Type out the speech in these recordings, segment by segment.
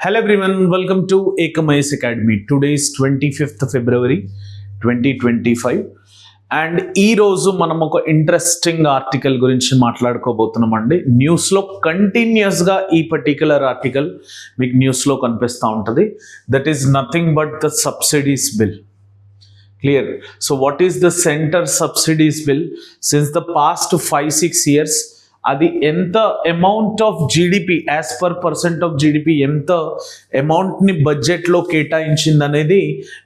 Hello everyone, welcome to Ekamais Academy. Today is 25th February 2025 and ఈ రోజు మనం ఒక ఇంట్రెస్టింగ్ ఆర్టికల్ గురించి మాట్లాడుకోబోతున్నామండి. న్యూస్లో కంటిన్యూస్గా ఈ పర్టికులర్ ఆర్టికల్ మీకు న్యూస్లో కనిపిస్తూ ఉంటుంది. That is nothing but the subsidies bill. Clear. So what is the center subsidies bill? Since the past 5-6 years, అది ఎంత amount of GDP as per percent of GDP ఎంత అమౌంట్ని బడ్జెట్లో కేటాయించింది అనేది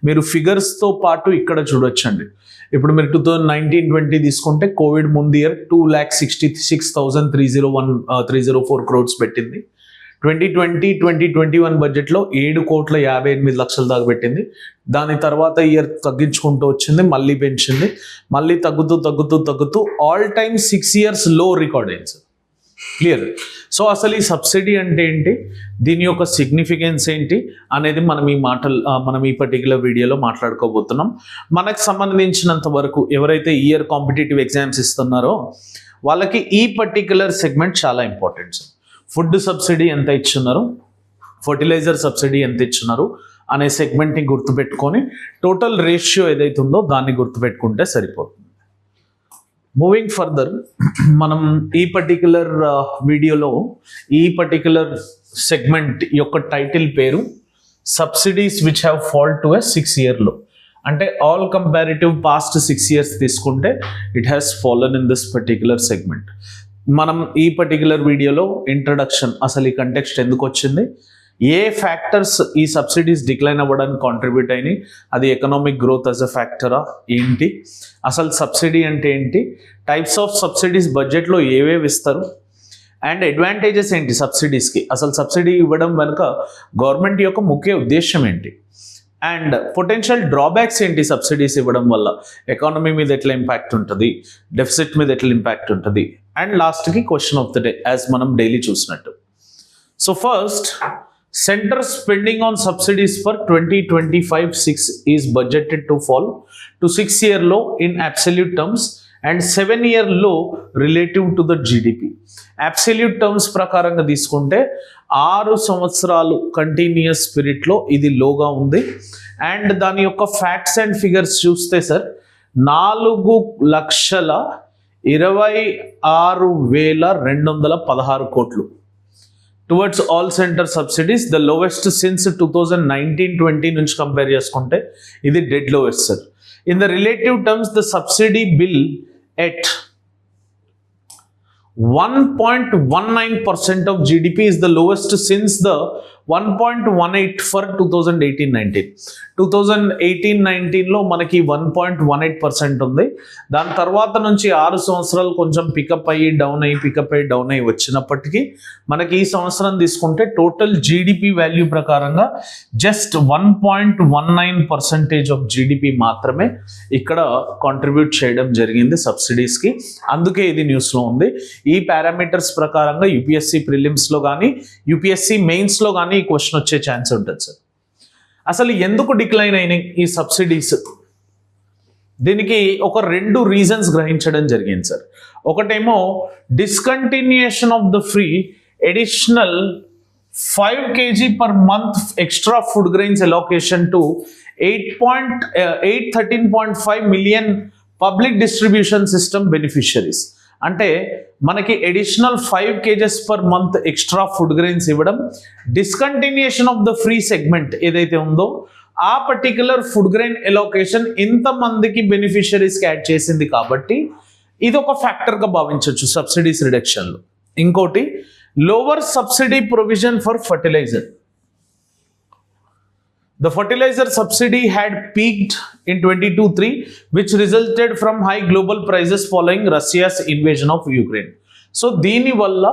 మీరు ఫిగర్స్తో పాటు ఇక్కడ చూడొచ్చండి. ఇప్పుడు మీరు 2019-20 తీసుకుంటే కోవిడ్ ముందు ఇయర్ 2,66,304 crores పెట్టింది. 2020-2021 బడ్జెట్లో 7,58,00,000 దాకా పెట్టింది. దాని తర్వాత ఇయర్ తగ్గించుకుంటూ వచ్చింది, మళ్ళీ పెంచింది, మళ్ళీ తగ్గుతూ ఆల్ టైమ్ 6 years లో రికార్డ్ అయింది. క్లియర్. సో అసలు ఈ సబ్సిడీ అంటే ఏంటి, దీని యొక్క సిగ్నిఫికెన్స్ ఏంటి అనేది మనం ఈ పర్టికులర్ వీడియోలో మాట్లాడుకోబోతున్నాం. మనకు సంబంధించినంత వరకు ఎవరైతే ఇయర్ కాంపిటేటివ్ ఎగ్జామ్స్ ఇస్తున్నారో వాళ్ళకి ఈ పర్టికులర్ సెగ్మెంట్ చాలా ఇంపార్టెంట్. ఫుడ్ సబ్సిడీ ఎంత ఇచ్చున్నారు, ఫర్టిలైజర్ సబ్సిడీ ఎంత ఇచ్చున్నారు అనే సెగ్మెంట్ని గుర్తుపెట్టుకొని టోటల్ రేషియో ఏదైతే ఉందో దాన్ని గుర్తుపెట్టుకుంటే సరిపోతుంది. మూవింగ్ ఫర్దర్, మనం ఈ పర్టికులర్ వీడియోలో ఈ పర్టికులర్ సెగ్మెంట్ యొక్క టైటిల్ పేరు subsidies which have fall to a 6 year లో. అంటే ఆల్ కంపారిటివ్ పాస్ట్ 6 years తీసుకుంటే it has fallen in this particular segment. మనం ఈ పర్టికులర్ వీడియోలో ఇంట్రడక్షన్, అసలు ఈ కంటెక్స్ట్ ఎందుకు వచ్చింది, ఏ ఫ్యాక్టర్స్ ఈ సబ్సిడీస్ డిక్లైన్ అవ్వడానికి కాంట్రిబ్యూట్ అయినాయి, అది ఎకనామిక్ గ్రోత్ యాజ్ అ ఫ్యాక్టరా ఏంటి, అసలు సబ్సిడీ అంటే ఏంటి, టైప్స్ ఆఫ్ సబ్సిడీస్ బడ్జెట్లో ఏవేవి ఇస్తారు, అండ్ అడ్వాంటేజెస్ ఏంటి సబ్సిడీస్కి, అసలు సబ్సిడీ ఇవ్వడం వెనుక గవర్నమెంట్ యొక్క ముఖ్య ఉద్దేశం ఏంటి, అండ్ పొటెన్షియల్ డ్రాబ్యాక్స్ ఏంటి సబ్సిడీస్ ఇవ్వడం వల్ల, ఎకానమీ మీద ఎట్లా ఇంపాక్ట్ ఉంటుంది, డెఫిసిట్ మీద ఎట్లా ఇంపాక్ట్ ఉంటుంది, అండ్ లాస్ట్కి question of the day as మనం డైలీ చూసినట్టు. So first, centre spending on subsidies for 2025-6 is budgeted to fall to 6 year లో in absolute terms and 7 year లో relative to the GDP. Absolute terms ప్రకారంగా తీసుకుంటే 6 సంవత్సరాలు continuous స్పిరిట్లో ఇది లోగా ఉంది. అండ్ దాని యొక్క ఫ్యాక్ట్స్ అండ్ ఫిగర్స్ చూస్తే sir 4,26,216 crores towards all center subsidies, the lowest since 2019-20 నుంచి కంపేర్ చేసుకుంటే ఇది dead lowest sir. In the relative terms, the subsidy bill at 1.19% of GDP is the lowest since the 1.18 for 2018-19. 2018-19లో మనకి 1.18% ఉంది. దాని తర్వాత నుంచి 6 సంవత్సరాలు కొంచెం పికప్ అయ్యి డౌన్ అయ్యి వచ్చినప్పటికీ మనకి ఈ సంవత్సరం తీసుకుంటే టోటల్ జీడిపి వాల్యూ ప్రకారంగా జస్ట్ 1.19% ఆఫ్ జీడిపి మాత్రమే ఇక్కడ కాంట్రిబ్యూట్ చేయడం జరిగింది సబ్సిడీస్కి. అందుకే ఇది న్యూస్లో ఉంది. ఈ పారామీటర్స్ ప్రకారంగా యూపీఎస్సీ ప్రిలిమ్స్లో కానీ యూపీఎస్సీ మెయిన్స్లో కానీ ఈ క్వశ్చన్ వచ్చే ఛాన్స్ ఉంటుంది సార్. అసలు ఎందుకు డిక్లైన్ అయినాయి ఈ సబ్సిడీస్, దీనికి ఒక 2 రీజన్స్ గ్రహించడం జరిగింది సార్. ఒకటేమో discontinuation of the free additional 5 kg per month extra food grains allocation to 13.5 million public distribution system beneficiaries. అంటే మనకి additional 5 kgs per month extra food grains ఇవ్వడం discontinuation of the free segment ఏదైతే ఉందో ఆ particular food grain allocation ఇంతమందికి బెనిఫిషరీస్కి add చేసింది కాబట్టి ఇది ఒక ఫ్యాక్టర్గా భావించవచ్చు సబ్సిడీస్ రిడక్షన్లో. ఇంకోటి lower subsidy provision for fertilizer. The fertilizer subsidy had peaked in 22-23, which resulted from high global prices following Russia's invasion of Ukraine. So దీనివల్ల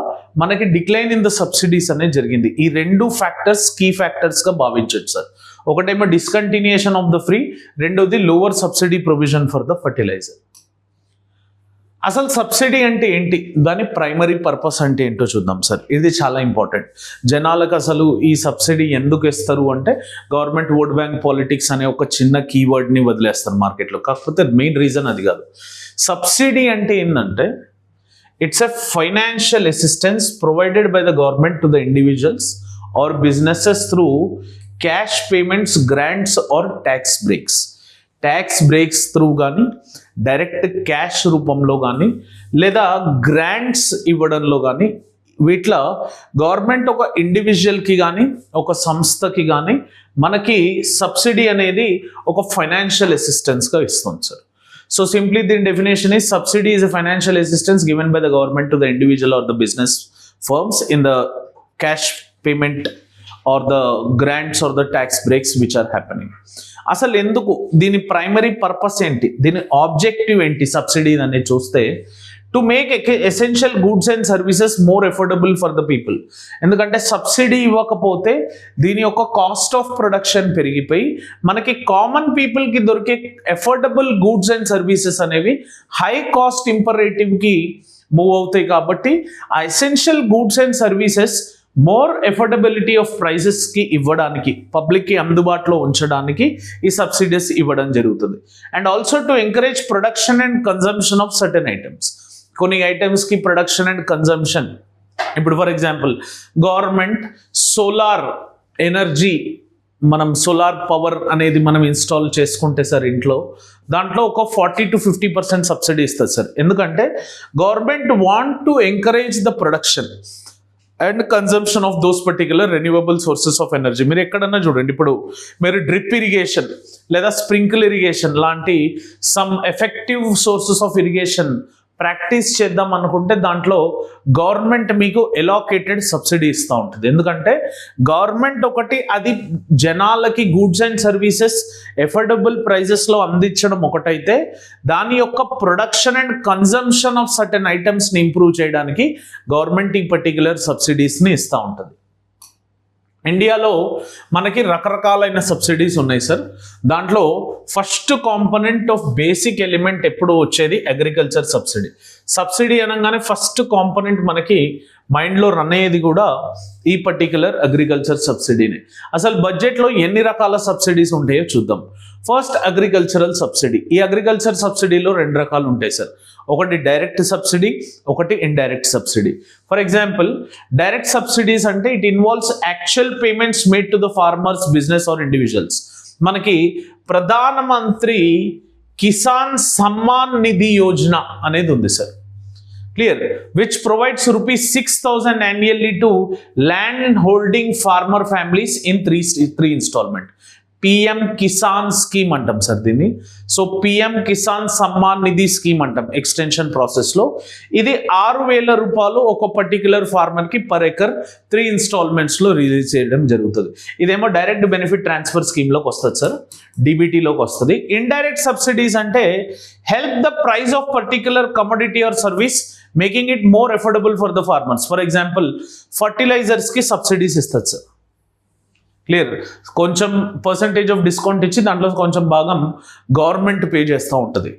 మనకి డిక్లైన్ ఇన్ ద సబ్సిడీస్ అనేది జరిగింది. ఈ 2 ఫ్యాక్టర్స్ కీ ఫ్యాక్టర్స్గా భావించవచ్చు సార్. ఒకటేమో discontinuation of the free, రెండోది lower subsidy provision for the fertilizer. అసలు subsidy అంటే ఏంటి, దాని ప్రైమరీ పర్పస్ అంటే ఏంటో చూద్దాం సార్. ఇది చాలా ఇంపార్టెంట్. జనాలకు అసలు ఈ సబ్సిడీ ఎందుకు ఇస్తారు అంటే గవర్నమెంట్ ఓట్ బ్యాంక్ పాలిటిక్స్ అనే ఒక చిన్న కీవర్డ్ని వదిలేస్తారు మార్కెట్లో. కాకపోతే మెయిన్ రీజన్ అది కాదు. సబ్సిడీ అంటే ఏంటంటే it's a financial assistance provided by the government to the individuals or businesses through cash payments, grants or tax breaks. Tax breaks through కానీ డైరెక్ట్ క్యాష్ రూపంలో కానీ లేదా గ్రాంట్స్ ఇవ్వడంలో కానీ వీటిలో గవర్నమెంట్ ఒక ఇండివిజువల్కి కానీ ఒక సంస్థకి కానీ మనకి సబ్సిడీ అనేది ఒక ఫైనాన్షియల్ అసిస్టెన్స్గా ఇస్తుంది సార్. సో సింప్లీ దీని definition is subsidy is a financial assistance given by the government to the individual or the business firms in the cash payment or the grants or the tax breaks which are happening. అసలు ఎందుకు దీని primary purpose ఏంటి, దీని objective ఏంటి subsidy అనేది చూస్తే to make essential goods and services more affordable for the people. ఎందుకంటే subsidy ఇవ్వకపోతే దీని యొక్క కాస్ట్ ఆఫ్ ప్రొడక్షన్ పెరిగిపోయి మనకి కామన్ పీపుల్కి దొరికే ఎఫోర్డబుల్ గూడ్స్ అండ్ సర్వీసెస్ అనేవి హై కాస్ట్ ఇంపరేటివ్కి మూవ్ అవుతాయి. కాబట్టి ఆ essential goods and services more affordability of ప్రైజెస్కి ఇవ్వడానికి, పబ్లిక్కి అందుబాటులో ఉంచడానికి ఈ సబ్సిడీస్ ఇవ్వడం జరుగుతుంది. And also to encourage production and consumption of certain items. కొన్ని ఐటమ్స్కి ప్రొడక్షన్ అండ్ కన్జంప్షన్, ఇప్పుడు for example government solar energy, మనం సోలార్ పవర్ అనేది మనం ఇన్స్టాల్ చేసుకుంటే సార్ ఇంట్లో, దాంట్లో ఒక 40 to 50% సబ్సిడీ ఇస్తుంది సార్. ఎందుకంటే government want to encourage the production and consumption of those particular renewable sources of energy. మీరు ఎక్కడన్నా చూడండి, ఇప్పుడు మీరు డ్రిప్ ఇరిగేషన్ లేదా స్ప్రింకిల్ ఇరిగేషన్ లాంటి some effective sources of irrigation practice చేద్దాం అనుకుంటే దాంట్లో గవర్నమెంట్ మీకు ఎలాకేటెడ్ సబ్సిడీ ఇస్తూ ఉంటుంది. ఎందుకంటే గవర్నమెంట్ ఒకటి అది జనాలకి గూడ్స్ అండ్ సర్వీసెస్ ఎఫోర్డబుల్ ప్రైజెస్లో అందించడం ఒకటైతే, దాని యొక్క production and consumption of certain ఐటమ్స్ని ఇంప్రూవ్ చేయడానికి గవర్నమెంట్ ఈ పర్టిక్యులర్ సబ్సిడీస్ని ఇస్తూ ఉంటుంది. ఇండియాలో మనకి రకరకాలైన సబ్సిడీస్ ఉన్నాయి సార్. దాంట్లో first component of basic element ఎప్పుడు వచ్చేది అగ్రికల్చర్ సబ్సిడీ. సబ్సిడీ అనగానే ఫస్ట్ కాంపోనెంట్ మనకి మైండ్లో రన్ అయ్యేది కూడా ఈ పర్టిక్యులర్ అగ్రికల్చర్ సబ్సిడీనే. అసలు బడ్జెట్లో ఎన్ని రకాల సబ్సిడీస్ ఉంటాయో చూద్దాం. First agricultural subsidy. ఈ అగ్రికల్చర్ సబ్సిడీలో 2 రకాలు ఉంటాయి సార్. ఒకటి డైరెక్ట్ సబ్సిడీ, ఒకటి indirect subsidy. For example direct subsidies అంటే it involves actual payments made to the farmers, business or individuals. మనకి ప్రధానమంత్రి కిసాన్ సమ్మాన్ నిధి యోజన అనేది ఉంది sir. Clear, which provides ₹6,000 annually to land holding farmer families in three installment. PM Kisan scheme అంటాం sir దీన్ని. So PM Kisan Samman నిధి scheme అంటాం extension ప్రాసెస్లో. ఇది ₹6,000 ఒక particular ఫార్మర్కి per acre 3 ఇన్స్టాల్మెంట్స్లో release చేయడం జరుగుతుంది. ఇదేమో డైరెక్ట్ బెనిఫిట్ ట్రాన్స్ఫర్ స్కీమ్లోకి వస్తుంది సార్, డిబిటీలోకి వస్తుంది. ఇండైరెక్ట్ సబ్సిడీస్ అంటే help the price of particular commodity or service making it more affordable for the farmers. For example ఫర్టిలైజర్స్కి సబ్సిడీస్ ఇస్తుంది సార్. క్లియర్, కొంచెం పర్సంటేజ్ ఆఫ్ డిస్కౌంట్ ఇచ్చి దాంట్లో కొంచెం భాగం గవర్నమెంట్ పే చేస్తూ ఉంటుంది.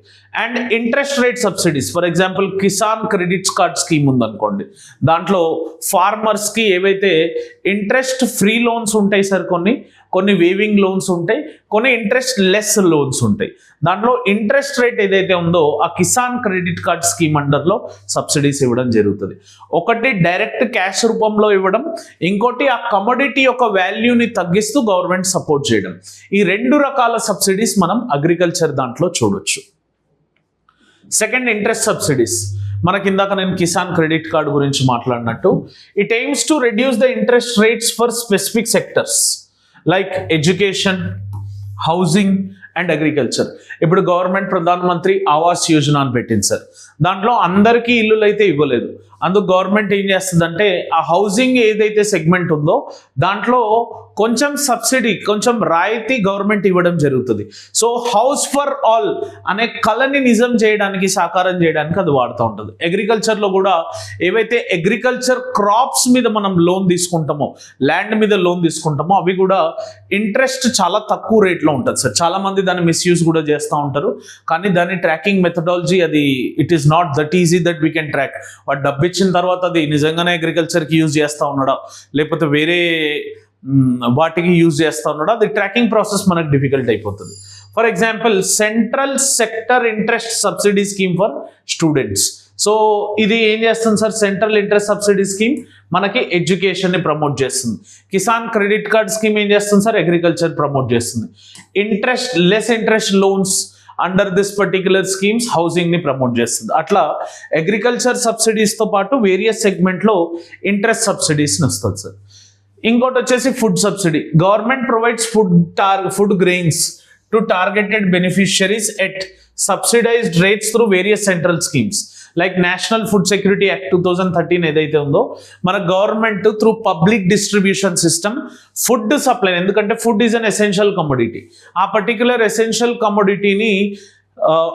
And interest rate subsidies, for example Kisan credits card scheme ఉందనుకోండి, దాంట్లో ఫార్మర్స్కి ఏవైతే ఇంట్రెస్ట్ ఫ్రీ లోన్స్ ఉంటాయి సార్, కొన్ని వేవింగ్ లోన్స్ ఉంటాయి, కొన్ని ఇంట్రెస్ట్ లెస్ లోన్స్ ఉంటాయి. దాంట్లో ఇంట్రెస్ట్ రేట్ ఏదైతే ఉందో ఆ కిసాన్ క్రెడిట్ కార్డ్ స్కీమ్ అండర్లో సబ్సిడీస్ ఇవ్వడం జరుగుతుంది. ఒకటి డైరెక్ట్ క్యాష్ రూపంలో ఇవ్వడం, ఇంకోటి ఆ కమోడిటీ యొక్క వాల్యూని తగ్గిస్తూ గవర్నమెంట్ సపోర్ట్ చేయడం. ఈ 2 రకాల సబ్సిడీస్ మనం అగ్రికల్చర్ దాంట్లో చూడొచ్చు. Second, interest subsidies. మనకి ఇందాక నేను కిసాన్ క్రెడిట్ కార్డ్ గురించి మాట్లాడినట్టు, it AIIMS to reduce the interest rates for specific sectors like education, housing and agriculture. ఇప్పుడు గవర్నమెంట్ ప్రధానమంత్రి ఆవాస్ యోజన అని పెట్టింది సార్. దాంట్లో అందరికీ ఇల్లులు అయితే ఇవ్వలేదు. అందుకు గవర్నమెంట్ ఏం చేస్తుందంటే ఆ హౌసింగ్ ఏదైతే సెగ్మెంట్ ఉందో దాంట్లో కొంచెం సబ్సిడీ, కొంచెం రాయితీ గవర్నమెంట్ ఇవ్వడం జరుగుతుంది. సో హౌస్ ఫర్ ఆల్ అనే కళని నిజం చేయడానికి, సాకారం చేయడానికి అది వాడుతూ ఉంటుంది. అగ్రికల్చర్లో కూడా ఏవైతే అగ్రికల్చర్ క్రాప్స్ మీద మనం లోన్ తీసుకుంటామో, ల్యాండ్ మీద లోన్ తీసుకుంటామో, అవి కూడా ఇంట్రెస్ట్ చాలా తక్కువ రేట్లో ఉంటుంది సార్. చాలామంది దాన్ని మిస్యూజ్ కూడా చేస్తూ ఉంటారు. కానీ దాని ట్రాకింగ్ మెథడాలజీ అది it is not that easy that we can track. వాడు డబ్బు ఇచ్చిన తర్వాత అది నిజంగానే అగ్రికల్చర్కి యూజ్ చేస్తూ ఉన్నాడా లేకపోతే వేరే వాటికి యూజ్ చేస్తూ ఉన్నాడా, అది ట్రాకింగ్ ప్రాసెస్ మనకు డిఫికల్ట్ అయిపోతుంది. For example central sector interest subsidy scheme for students. So ఇది ఏం చేస్తుంది sir, central interest subsidy scheme మనకి ఎడ్యుకేషన్ని ప్రమోట్ చేస్తుంది. కిసాన్ క్రెడిట్ కార్డ్ స్కీమ్ ఏం చేస్తుంది సార్, అగ్రికల్చర్ ప్రమోట్ చేస్తుంది. Less interest loans under this particular schemes housing ని ప్రమోట్ చేస్తుంది. అట్లా అగ్రికల్చర్ సబ్సిడీస్ తో పాటు వేరియస్ సెగ్మెంట్ లో ఇంట్రెస్ట్ సబ్సిడీస్ వస్తుంది సార్. ఇంకోటి వచ్చేసి food subsidy. Government provides food grains to targeted beneficiaries at subsidised rates through various central schemes like national food security act 2013 ఏదైతే ఉందో, మన government through public distribution system food supply, ఎందుకంటే food is an essential commodity, ఆ particular essential కమోడిటీని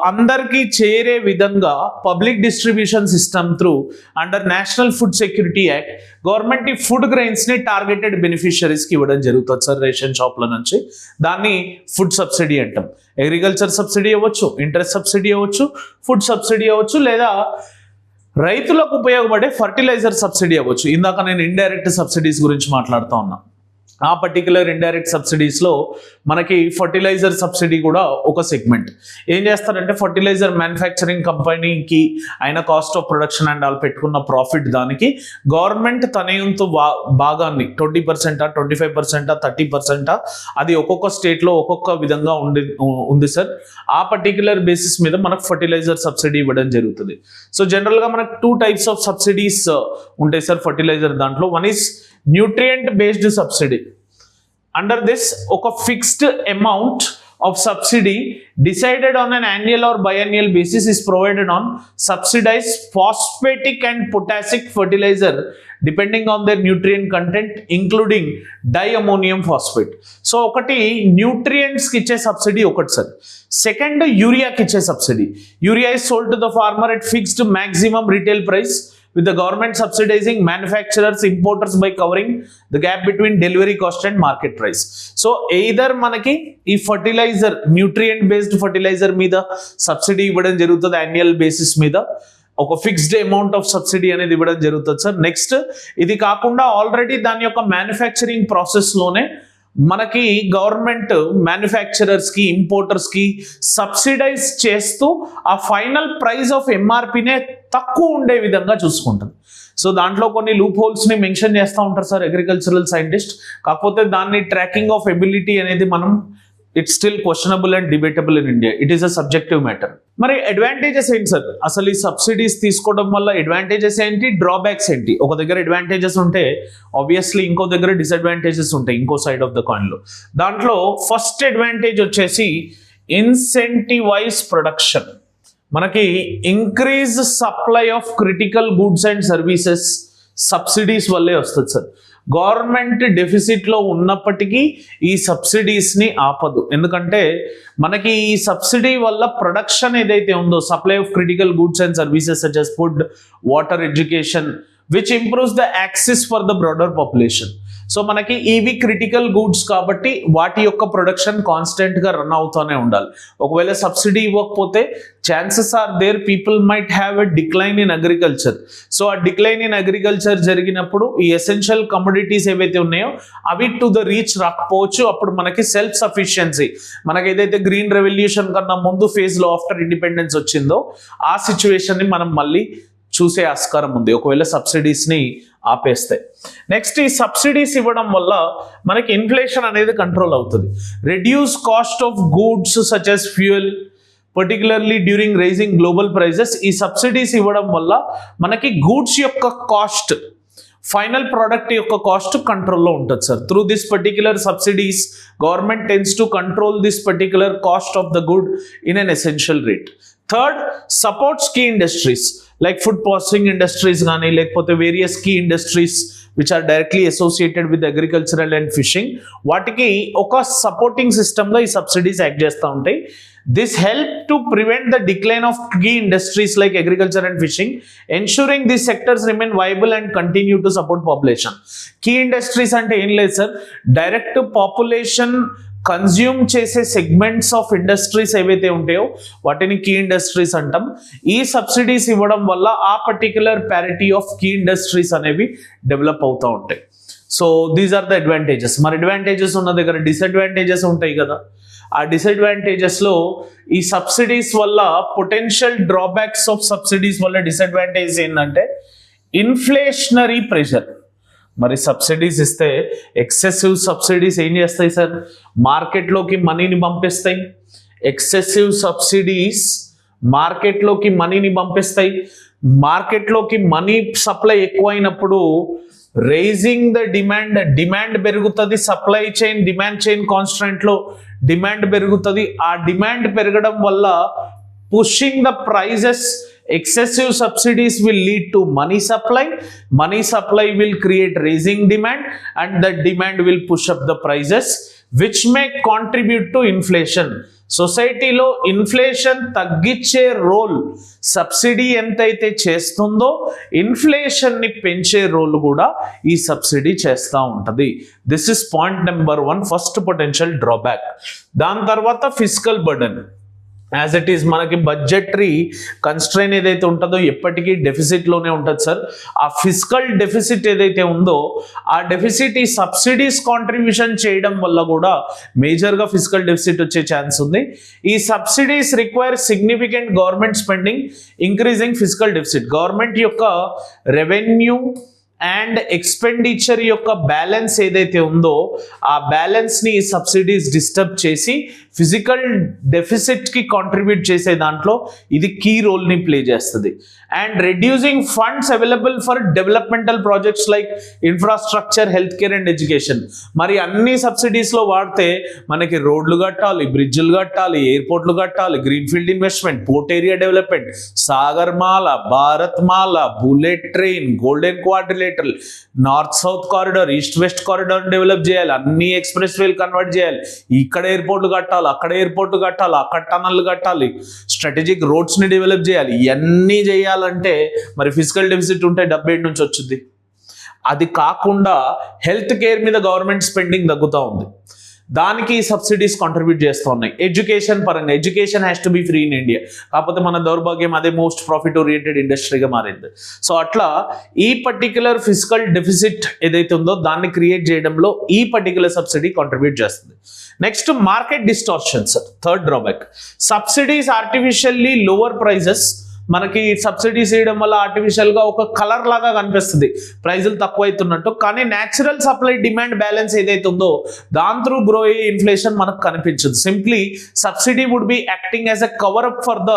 అందరికీ చేరే విధంగా public distribution system through under national food security act government ఈ food grains ని టార్గెటెడ్ బెనిఫిషరీస్కి ఇవ్వడం జరుగుతుంది సార్ రేషన్ షాప్ల నుంచి. దాన్ని ఫుడ్ సబ్సిడీ అంటాం. అగ్రికల్చర్ సబ్సిడీ అవ్వచ్చు, ఇంట్రెస్ట్ సబ్సిడీ అవ్వచ్చు, ఫుడ్ సబ్సిడీ అవ్వచ్చు, లేదా రైతులకు ఉపయోగపడే ఫర్టిలైజర్ సబ్సిడీ అవ్వచ్చు. ఇందాక నేను ఇండైరెక్ట్ సబ్సిడీస్ గురించి మాట్లాడుతూ ఉన్నా. ఆ పర్టికులర్ ఇండైరెక్ట్ సబ్సిడీస్లో మనకి ఫర్టిలైజర్ సబ్సిడీ కూడా ఒక సెగ్మెంట్. ఏం చేస్తారంటే ఫర్టిలైజర్ మ్యానుఫ్యాక్చరింగ్ కంపెనీకి అయిన cost of production and all పెట్టుకున్న ప్రాఫిట్ దానికి గవర్నమెంట్ తనయంతో భాగాన్ని 20%, 25%, 30%, అది ఒక్కొక్క స్టేట్లో ఒక్కొక్క విధంగా ఉంది సార్. ఆ పర్టికులర్ బేసిస్ మీద మనకు ఫర్టిలైజర్ సబ్సిడీ ఇవ్వడం జరుగుతుంది. సో జనరల్గా మనకు 2 types ఆఫ్ సబ్సిడీస్ ఉంటాయి సార్ ఫర్టిలైజర్ దాంట్లో. One is nutrient based subsidy. Under this ఒక fixed amount of subsidy decided on an annual or biannual basis is provided on subsidized phosphatic and potassic fertilizer depending on their nutrient content including diammonium phosphate. So ఒకటి nutrients కి ఇచ్చే subsidy ఒకటి sir. Second యూరియాకి ఇచ్చే subsidy. Urea is sold to the farmer at fixed maximum retail price with the government subsidizing manufacturers, importers by covering the gap between delivery cost and market price. So either మనకి ఈ fertiliser nutrient based fertiliser మీద subsidy ఇవ్వడం జరుగుతుంది annual basis మీద, ఒక fixed amount of subsidy అనేది ఇవ్వడం జరుగుతుంది సార్. నెక్స్ట్ ఇది కాకుండా ఆల్రెడీ దాని యొక్క మ్యానుఫ్యాక్చరింగ్ ప్రాసెస్లోనే మనకి గవర్నమెంట్ మ్యానుఫ్యాక్చరర్స్కి, ఇంపోర్టర్స్కి సబ్సిడైజ్ చేస్తూ ఆ ఫైనల్ ప్రైస్ ఆఫ్ ఎంఆర్పీనే తక్కువ ఉండే విధంగా చూసుకుంటుంది. సో దాంట్లో కొన్ని లూప్ హోల్స్ని మెన్షన్ చేస్తూ ఉంటారు సార్ అగ్రికల్చరల్ సైంటిస్ట్. కాకపోతే దాన్ని ట్రాకింగ్ ఆఫ్ ఎబిలిటీ అనేది మనం it's still questionable and debatable in India. It is a subjective matter. మరి అడ్వాంటేజెస్ ఏంటి సార్, అసలు ఈ సబ్సిడీస్ తీసుకోవడం వల్ల అడ్వాంటేజెస్ ఏంటి, డ్రాబ్యాక్స్ ఏంటి? ఒక దగ్గర అడ్వాంటేజెస్ ఉంటే ఆబ్వియస్లీ ఇంకో దగ్గర డిసడ్వాంటేజెస్ ఉంటాయి ఇంకో సైడ్ ఆఫ్ ద కాయిన్లో. దాంట్లో ఫస్ట్ అడ్వాంటేజ్ వచ్చేసి ఇన్సెంటివైజ్ ప్రొడక్షన్. మనకి increase supply of critical goods and services subsidies వల్లే వస్తుంది సార్. గవర్నమెంట్ డెఫిసిట్లో ఉన్నప్పటికీ ఈ సబ్సిడీస్ని ఆపదు. ఎందుకంటే మనకి ఈ సబ్సిడీ వల్ల ప్రొడక్షన్ ఏదైతే ఉందో, supply of critical goods and services such as food, water, education which improves the access for the broader population. So మనకి ఇవి క్రిటికల్ గూడ్స్ కాబట్టి వాటి యొక్క ప్రొడక్షన్ కాన్స్టెంట్గా రన్ అవుతూనే ఉండాలి. ఒకవేళ సబ్సిడీ ఇవ్వకపోతే chances are there people might have a decline in agriculture. So ఆ డిక్లైన్ ఇన్ అగ్రికల్చర్ జరిగినప్పుడు ఈ ఎసెన్షియల్ కమోడిటీస్ ఏవైతే ఉన్నాయో అవి టు ద రీచ్ రాకపోవచ్చు. అప్పుడు మనకి సెల్ఫ్ సఫిషియన్సీ, మనకి ఏదైతే గ్రీన్ రెవల్యూషన్ కన్నా ముందు ఫేజ్లో ఆఫ్టర్ ఇండిపెండెన్స్ వచ్చిందో ఆ సిచ్యువేషన్ని మనం మళ్ళీ చూసే ఆస్కారం ఉంది ఒకవేళ సబ్సిడీస్ని ఆపేస్తే. నెక్స్ట్ ఈ సబ్సిడీస్ ఇవ్వడం వల్ల మనకి ఇన్ఫ్లేషన్ అనేది కంట్రోల్ అవుతుంది. Reduce cost of goods such as fuel particularly during rising global prices. ఈ సబ్సిడీస్ ఇవ్వడం వల్ల మనకి గూడ్స్ యొక్క కాస్ట్, ఫైనల్ ప్రోడక్ట్ యొక్క కాస్ట్ కంట్రోల్లో ఉంటుంది sir. Through this particular subsidies government tends to control this particular cost of the good in an essential rate. Third, supports key industries like food processing industries కానీ లేకపోతే various key industries which are directly associated with agricultural and fishing, వాటికి ఒక supporting సిస్టమ్గా ఈ subsidies act చేస్తూ ఉంటాయి. This help to prevent the decline of key industries like agriculture and fishing, ensuring these sectors remain viable and continue to support population. Key industries అంటే ఏం లేదు sir, direct population consume చేసే segments of industries ఏవైతే ఉంటాయో వాటిని key industries అంటాం. ఈ subsidies ఇవ్వడం వల్ల ఆ particular parity of key industries అనేవి డెవలప్ అవుతూ ఉంటాయి. So these are the advantages. మరి అడ్వాంటేజెస్ ఉన్న దగ్గర డిసడ్వాంటేజెస్ ఉంటాయి కదా. ఆ డిసడ్వాంటేజెస్లో ఈ సబ్సిడీస్ వల్ల పొటెన్షియల్ డ్రాబ్యాక్స్ ఆఫ్ సబ్సిడీస్ వల్ల డిసడ్వాంటేజ్ ఏంటంటే ఇన్ఫ్లేషనరీ ప్రెషర్. మరి సబ్సిడీస్ ఇస్తే ఎక్సెసివ్ సబ్సిడీస్ ఏం చేస్తాయి సార్? మార్కెట్లోకి మనీని పంపిస్తాయి. ఎక్సెసివ్ సబ్సిడీస్ మార్కెట్లోకి మనీని పంపిస్తాయి. మార్కెట్లోకి మనీ సప్లై ఎక్కువైనప్పుడు రైజింగ్ ద డిమాండ్ పెరుగుతుంది. సప్లై చైన్ డిమాండ్ చైన్ కాన్స్టెంట్లో డిమాండ్ పెరుగుతుంది. ఆ డిమాండ్ పెరగడం వల్ల pushing the prices, excessive subsidies will lead to money supply will create raising demand, and that demand will push up the prices, which may contribute to inflation. సొసైటీలో inflation తగ్గించే role subsidy ఎంతైతే చేస్తుందో ఇన్ఫ్లేషన్ని పెంచే role కూడా ఈ subsidy చేస్తూ ఉంటుంది. This is point number 1, first potential drawback. దాని తర్వాత physical burden. As it is మనకి బడ్జెటరీ కన్స్ట్రైన్ ఏదైతే ఉంటుందో ఎప్పటికీ డెఫిసిట్లోనే ఉంటుంది సార్. ఆ ఫిజికల్ డెఫిసిట్ ఏదైతే ఉందో ఆ డెఫిసిట్ ఈ సబ్సిడీస్ కాంట్రిబ్యూషన్ చేయడం వల్ల కూడా మేజర్గా ఫిజికల్ డెఫిసిట్ వచ్చే ఛాన్స్ ఉంది. ఈ subsidies require significant government spending, increasing physical deficit. Government యొక్క రెవెన్యూ అండ్ ఎక్స్పెండిచర్ యొక్క బ్యాలెన్స్ ఏదైతే ఉందో ఆ బ్యాలెన్స్ని సబ్సిడీస్ డిస్టర్బ్ చేసి ఫిజికల్ డెఫిసిట్కి కాంట్రిబ్యూట్ చేసే దాంట్లో ఇది కీ రోల్ని ప్లే చేస్తుంది. And reducing funds available for developmental projects like infrastructure, health care and education. మరి అన్ని సబ్సిడీస్లో వాడితే మనకి రోడ్లు కట్టాలి, బ్రిడ్జ్లు కట్టాలి, ఎయిర్పోర్ట్లు కట్టాలి, greenfield investment, port area development, Sagarmala, Bharatmala, bullet train, golden quadrilateral, north south corridor, east west corridor develop చేయాలి, అన్ని ఎక్స్ప్రెస్ వేలు కన్వర్ట్ చేయాలి, ఇక్కడ ఎయిర్పోర్ట్లు కట్టాలి, అక్కడ ఎయిర్పోర్ట్ కట్టాలి, అక్కడ టనల్ కట్టాలి, స్ట్రాటజిక్ రోడ్స్ని డెవలప్ చేయాలి. ఇవన్నీ చేయాలంటే మరి ఫిజికల్ డెఫిసిట్ ఉంటే డబ్బు ఏడు నుంచి వచ్చింది. అది కాకుండా హెల్త్ కేర్ మీద గవర్నమెంట్ స్పెండింగ్ తగ్గుతూ ఉంది, దానికి సబ్సిడీస్ కాంట్రిబ్యూట్ చేస్తూ ఉన్నాయి. ఎడ్యుకేషన్ పరంగా education has to be free in India. కాకపోతే మన దౌర్భాగ్యం అదే మోస్ట్ ప్రాఫిట్ ఓరియంటెడ్ ఇండస్ట్రీగా మారింది. సో అట్లా ఈ పర్టిక్యులర్ ఫిజికల్ డెఫిసిట్ ఏదైతే ఉందో దాన్ని క్రియేట్ చేయడంలో ఈ పర్టిక్యులర్ సబ్సిడీ కాంట్రిబ్యూట్ చేస్తుంది. Next market distortions, third drawback. Subsidies artificially lower prices. మనకి సబ్సిడీస్ వేయడం వల్ల ఆర్టిఫిషియల్గా ఒక కలర్ లాగా కనిపిస్తుంది ప్రైజులు తక్కువ అవుతున్నట్టు, కానీ న్యాచురల్ సప్లై డిమాండ్ బ్యాలెన్స్ ఏదైతే ఉందో దాని త్రూ గ్రో అయ్యే ఇన్ఫ్లేషన్ మనకు కనిపించదు. Simply subsidy would be acting as a cover up for the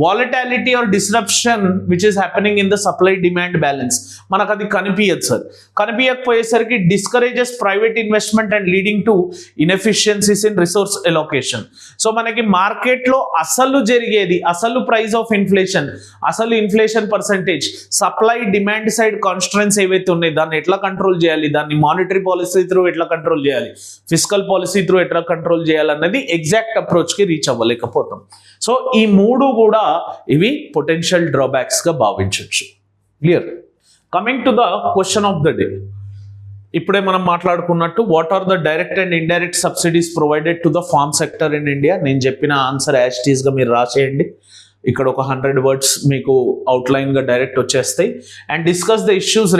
volatility or disruption which is happening in the supply demand balance. మనకు అది కనిపించదు సార్. కనిపించకపోయేసరికి discourages private investment and leading to inefficiencies in resource allocation. So మనకి మార్కెట్లో అసలు జరిగేది, అసలు price of inflation, అసలు inflation percentage, supply demand side constraints ఏవైతే ఉన్నాయి దాన్ని ఎట్లా కంట్రోల్ చేయాలి, దాన్ని మానిటరీ పాలసీ త్రూ ఎట్లా కంట్రోల్ చేయాలి, ఫిజికల్ పాలసీ త్రూ ఎట్లా కంట్రోల్ చేయాలన్నది ఎగ్జాక్ట్ అప్రోచ్కి రీచ్ అవ్వలేకపోతాం. సో ఈ మూడు కూడా ఇవి పొటెన్షియల్ డ్రాబ్యాక్స్గా భావించవచ్చు. Clear? Coming to the question of the day. ఇప్పుడే మనం మాట్లాడుకున్నట్టు what are the direct and indirect subsidies provided to the farm sector in India. నేను చెప్పిన ఆన్సర్ యాజ్ ఇట్ ఈస్గా మీరు రాసేయండి. ఇక్కడ ఒక 100 వర్డ్స్ మీకు అవుట్లైన్గా డైరెక్ట్ వచ్చేస్తాయి. And discuss the issues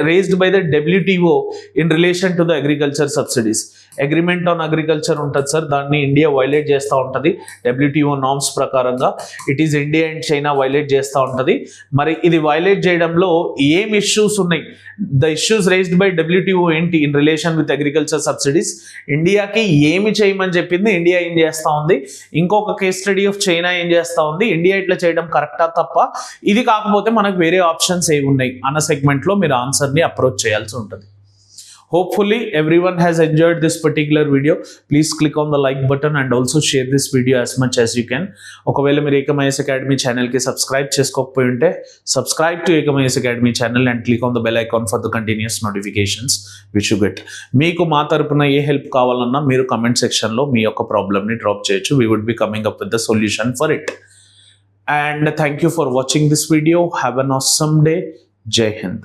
raised by the WTO in relation to the agriculture subsidies. Agreement on agriculture ఉంటుంది sir, దాన్ని ఇండియా వైలేట్ చేస్తూ ఉంటుంది WTO నార్మ్స్ ప్రకారంగా. It is India and China violate చేస్తూ ఉంటుంది. మరి ఇది వైలేట్ చేయడంలో ఏం ఇష్యూస్ ఉన్నాయి, the issues raised by WTO ఏంటి in relation with agriculture subsidies, ఇండియాకి ఏమి చేయమని చెప్పింది, ఇండియా ఏం చేస్తూ ఉంది, ఇంకొక కేస్ స్టడీ ఆఫ్ చైనా ఏం చేస్తూ ఉంది, ఇండియా ఇట్లా చేయడం కరెక్టా తప్ప, ఇది కాకపోతే మనకు వేరే ఆప్షన్స్ ఏవి ఉన్నాయి అన్న సెగ్మెంట్లో మీరు ఆన్సర్ని అప్రోచ్ చేయాల్సి ఉంటుంది. Hopefully everyone has enjoyed this particular video. Please click on the like button and also share this video as much as you can. ఒకవేళ మీరు ఏకమైఎస్ అకాడమీ ఛానల్కి సబ్స్క్రైబ్ చేసుకోకపోయి ఉంటే subscribe to ఏకమైఎస్ academy channel and click on the bell icon for the continuous notifications which you get. మీకు మా తరపున ఏ help కావాలన్నా మీరు కమెంట్ సెక్షన్లో మీ యొక్క ప్రాబ్లమ్ని డ్రాప్ చేయొచ్చు. We would be coming up with the solution for it. And thank you for watching this video. Have an awesome day. Jai Hind.